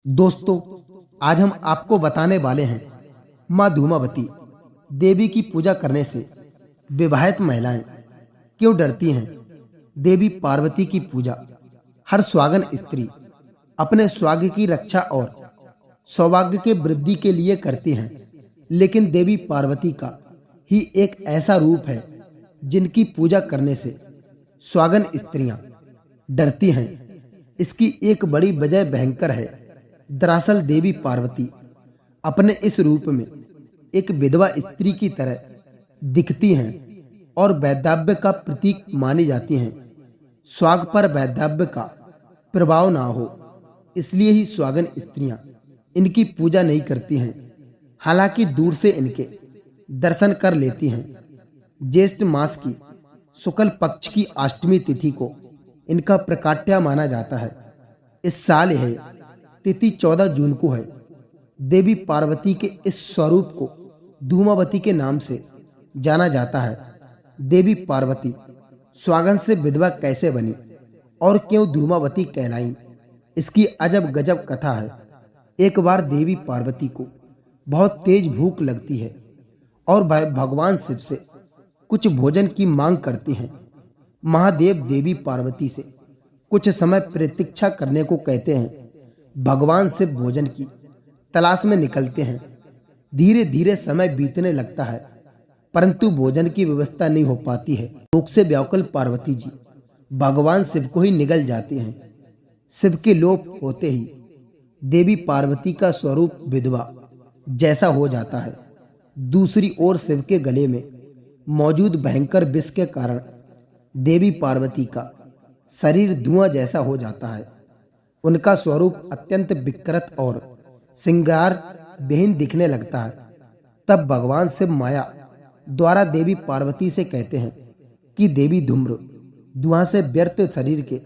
दोस्तों, आज हम आपको बताने वाले हैं माँ धूमावती देवी की पूजा करने से विवाहित महिलाएं क्यों डरती हैं। देवी पार्वती की पूजा हर सुहागन स्त्री अपने स्वभाग्य की रक्षा और सौभाग्य के वृद्धि के लिए करती हैं, लेकिन देवी पार्वती का ही एक ऐसा रूप है जिनकी पूजा करने से सुहागन स्त्रियां डरती हैं। इसकी एक बड़ी वजह भयंकर है। दरअसल देवी पार्वती अपने इस रूप में एक विधवा स्त्री की तरह दिखती हैं और वैधव्य का प्रतीक मानी जाती हैं। सुहाग पर वैधव्य का प्रभाव ना हो, इसलिए ही सुहागन स्त्रियां इनकी पूजा नहीं करती हैं। हालांकि दूर से इनके दर्शन कर लेती हैं। ज्येष्ठ मास की शुक्ल पक्ष की अष्टमी तिथि को इनका प्रकाट्य माना जाता है। इस साल यह तिथि 14 जून को है। देवी पार्वती के इस स्वरूप को धूमावती के नाम से जाना जाता है। देवी पार्वती सुहागन से विधवा कैसे बनी और क्यों धूमावती कहलाई, इसकी अजब गजब कथा है। एक बार देवी पार्वती को बहुत तेज भूख लगती है और भगवान शिव से कुछ भोजन की मांग करती हैं। महादेव देवी पार्वती से कुछ समय प्रतीक्षा करने को कहते हैं। भगवान शिव भोजन की तलाश में निकलते हैं। धीरे धीरे समय बीतने लगता है, परंतु भोजन की व्यवस्था नहीं हो पाती है। भूख से व्याकुल पार्वती जी भगवान शिव को ही निगल जाती हैं। शिव के लोप होते ही देवी पार्वती का स्वरूप विधवा जैसा हो जाता है। दूसरी ओर शिव के गले में मौजूद भयंकर विष के कारण देवी पार्वती का शरीर धुआं जैसा हो जाता है। उनका स्वरूप अत्यंत विकृत और श्रृंगार विहीन दिखने लगता है। तब भगवान शिव माया द्वारा देवी पार्वती से कहते हैं कि देवी धूम्र धुआं से व्यर्थ शरीर के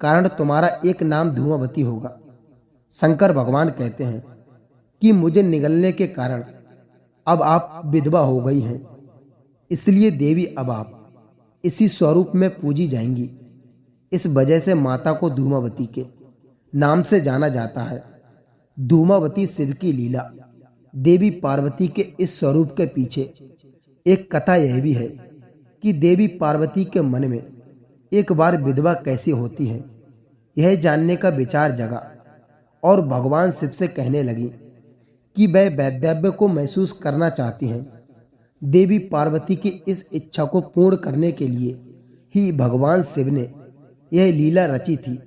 कारण तुम्हारा एक नाम धूमावती होगा। शंकर भगवान कहते हैं कि मुझे निगलने के कारण अब आप विधवा हो गई हैं, इसलिए देवी अब आप इसी स्वरूप में पूजी जाएंगी। इस वजह से माता को धूमावती के नाम से जाना जाता है। धूमावती शिव की लीला। देवी पार्वती के इस स्वरूप के पीछे एक कथा यह भी है कि देवी पार्वती के मन में एक बार विधवा कैसी होती है, यह जानने का विचार जगा और भगवान शिव से कहने लगी कि वह वैधव्य को महसूस करना चाहती हैं। देवी पार्वती की इस इच्छा को पूर्ण करने के लिए ही भगवान शिव ने यह लीला रची थी,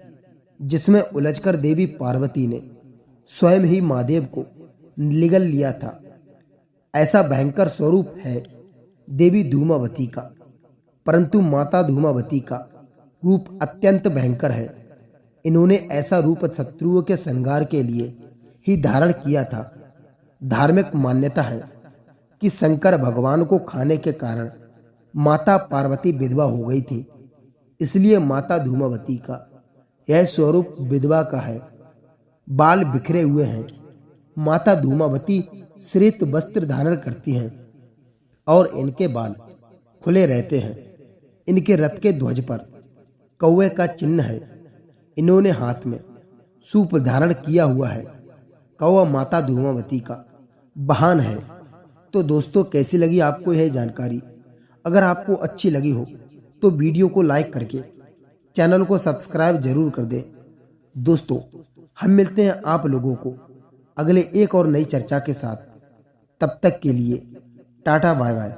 जिसमें उलझकर देवी पार्वती ने स्वयं ही महादेव को निगल लिया था। ऐसा भयंकर स्वरूप है देवी धूमावती का, परंतु माता धूमावती का रूप अत्यंत भयंकर है। इन्होंने ऐसा रूप शत्रुओं के संहार के लिए ही धारण किया था। धार्मिक मान्यता है कि शंकर भगवान को खाने के कारण माता पार्वती विधवा हो गई थी, इसलिए माता धूमावती का यह स्वरूप विधवा का है। बाल बिखरे हुए हैं। माता धूमावती श्वेत वस्त्र धारण करती हैं और इनके बाल खुले रहते हैं। इनके रथ के ध्वज पर कौवे का चिन्ह है। इन्होंने हाथ में सूप धारण किया हुआ है। कौवा माता धूमावती का वाहन है। तो दोस्तों, कैसी लगी आपको यह जानकारी? अगर आपको अच्छी लगी हो तो वीडियो को लाइक करके चैनल को सब्सक्राइब जरूर कर दें। दोस्तों, हम मिलते हैं आप लोगों को अगले एक और नई चर्चा के साथ। तब तक के लिए टाटा बाय बाय।